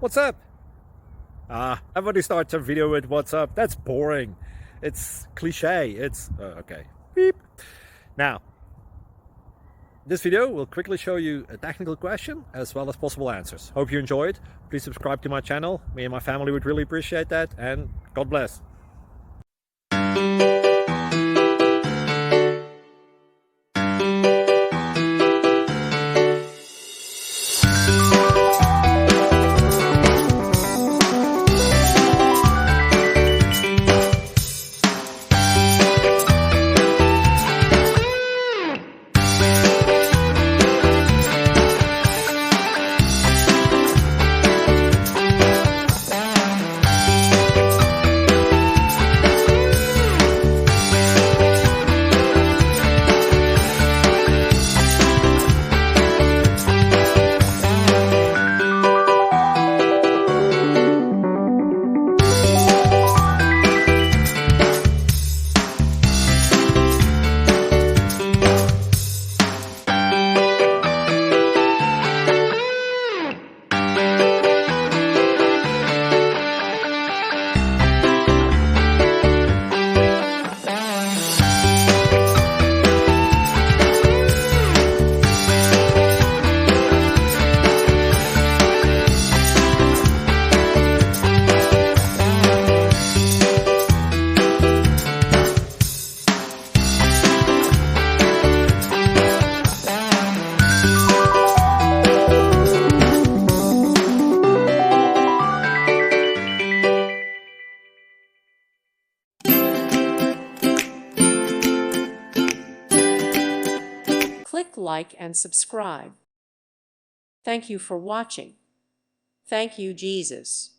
What's up? Everybody starts a video with what's up. That's boring. It's cliche. It's okay. Beep. Now, this video will quickly show you a technical question as well as possible answers. Hope you enjoyed. Please subscribe to my channel. Me and my family would really appreciate that, and God bless. Click like and subscribe. Thank you for watching. Thank you, Jesus.